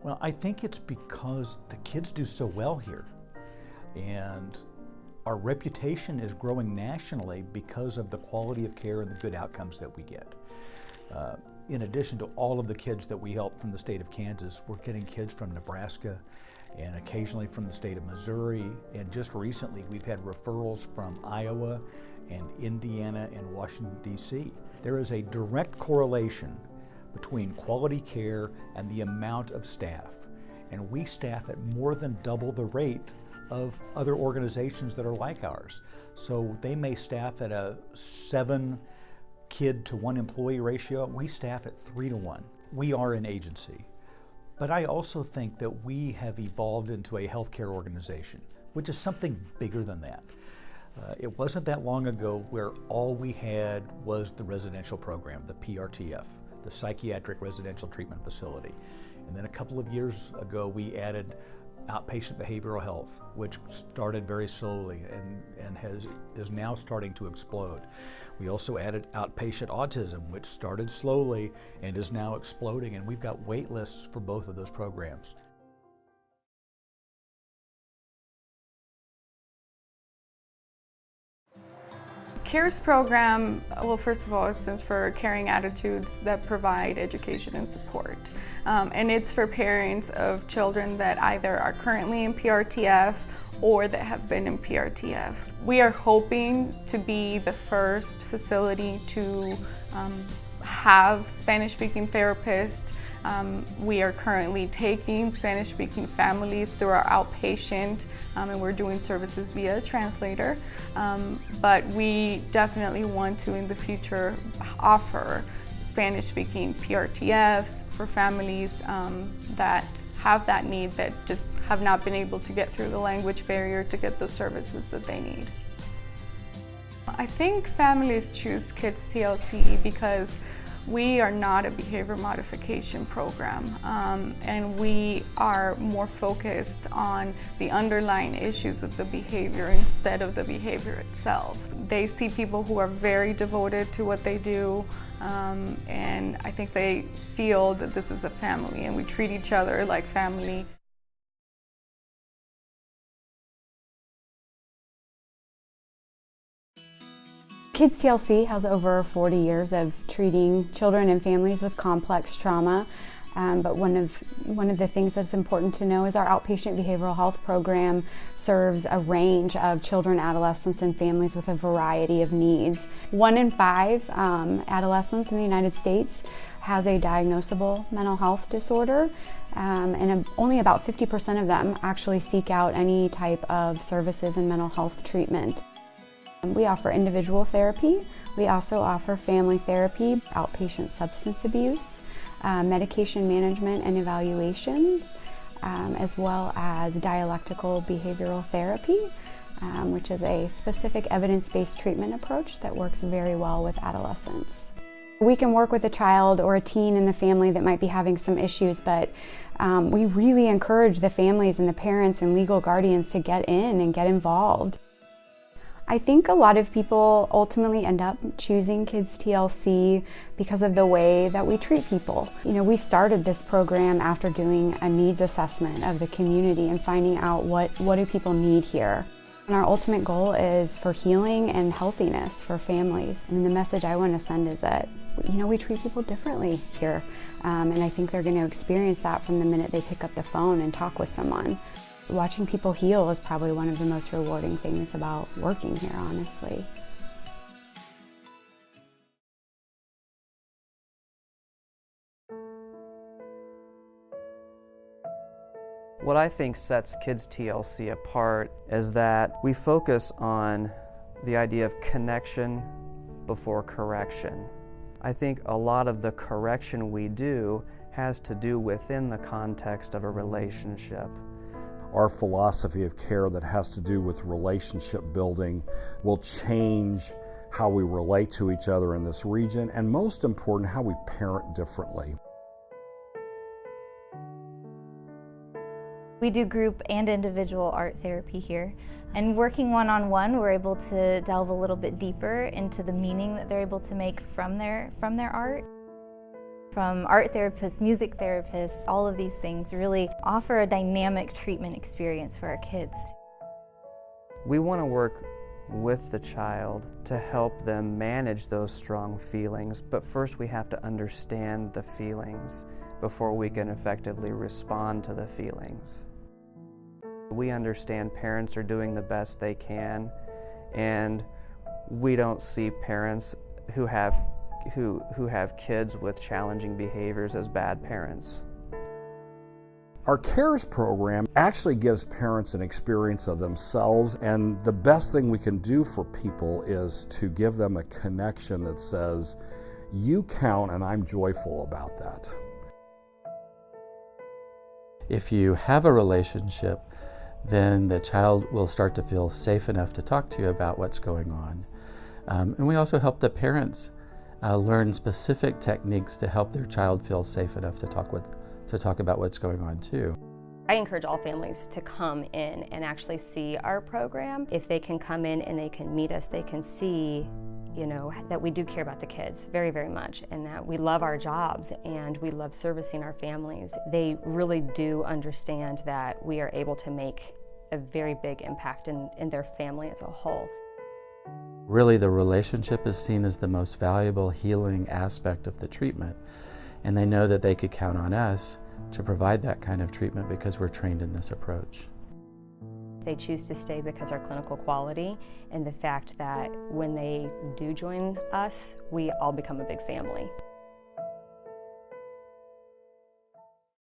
Well, I think it's because the kids do so well here, and our reputation is growing nationally because of the quality of care and the good outcomes that we get. In addition to all of the kids that we help from the state of Kansas, we're getting kids from Nebraska and occasionally from the state of Missouri, and just recently we've had referrals from Iowa and Indiana and Washington, D.C. There is a direct correlation between quality care and the amount of staff, and we staff at more than double the rate of other organizations that are like ours. So they may staff at a 7 kid to 1 employee ratio. We staff at 3 to 1. We are an agency. But I also think that we have evolved into a healthcare organization, which is something bigger than that. It wasn't that long ago where all we had was the residential program, the PRTF, the Psychiatric Residential Treatment Facility. And then a couple of years ago, we added outpatient behavioral health, which started very slowly and is now starting to explode. We also added outpatient autism, which started slowly and is now exploding, and we've got wait lists for both of those programs. CARES program, well, first of all, it stands for Caring Attitudes that Provide Education and Support. And it's for parents of children that either are currently in PRTF or that have been in PRTF. We are hoping to be the first facility to have Spanish-speaking therapists. We are currently taking Spanish-speaking families through our outpatient, and we're doing services via a translator. But we definitely want to, in the future, offer Spanish-speaking PRTFs for families that have that need, that just have not been able to get through the language barrier to get the services that they need. I think families choose Kids TLC because we are not a behavior modification program, and we are more focused on the underlying issues of the behavior instead of the behavior itself. They see people who are very devoted to what they do, and I think they feel that this is a family and we treat each other like family. Kids TLC has over 40 years of treating children and families with complex trauma, but one of the things that's important to know is our outpatient behavioral health program serves a range of children, adolescents, and families with a variety of needs. 1 in 5 adolescents in the United States has a diagnosable mental health disorder, and only about 50% of them actually seek out any type of services in mental health treatment. We offer individual therapy. We also offer family therapy, outpatient substance abuse, medication management and evaluations, as well as dialectical behavioral therapy, which is a specific evidence-based treatment approach that works very well with adolescents. We can work with a child or a teen in the family that might be having some issues, but we really encourage the families and the parents and legal guardians to get in and get involved. I think a lot of people ultimately end up choosing Kids TLC because of the way that we treat people. You know, we started this program after doing a needs assessment of the community and finding out what do people need here. And our ultimate goal is for healing and healthiness for families. And the message I want to send is that, you know, we treat people differently here. And I think they're going to experience that from the minute they pick up the phone and talk with someone. Watching people heal is probably one of the most rewarding things about working here, honestly. What I think sets Kids TLC apart is that we focus on the idea of connection before correction. I think a lot of the correction we do has to do within the context of a relationship. Our philosophy of care that has to do with relationship building will change how we relate to each other in this region, and most important, how we parent differently. We do group and individual art therapy here. And working one-on-one, we're able to delve a little bit deeper into the meaning that they're able to make from their art. From art therapists, music therapists, all of these things really offer a dynamic treatment experience for our kids. We want to work with the child to help them manage those strong feelings, but first we have to understand the feelings before we can effectively respond to the feelings. We understand parents are doing the best they can, and we don't see parents who have kids with challenging behaviors as bad parents. Our CARES program actually gives parents an experience of themselves, and the best thing we can do for people is to give them a connection that says, you count and I'm joyful about that. If you have a relationship, then the child will start to feel safe enough to talk to you about what's going on. And we also help the parents learn specific techniques to help their child feel safe enough to talk about what's going on too. I encourage all families to come in and actually see our program. If they can come in and they can meet us, they can see, that we do care about the kids very, very much, and that we love our jobs and we love servicing our families. They really do understand that we are able to make a very big impact in their family as a whole. Really, the relationship is seen as the most valuable healing aspect of the treatment, and they know that they could count on us to provide that kind of treatment because we're trained in this approach. They choose to stay because our clinical quality and the fact that when they do join us, we all become a big family.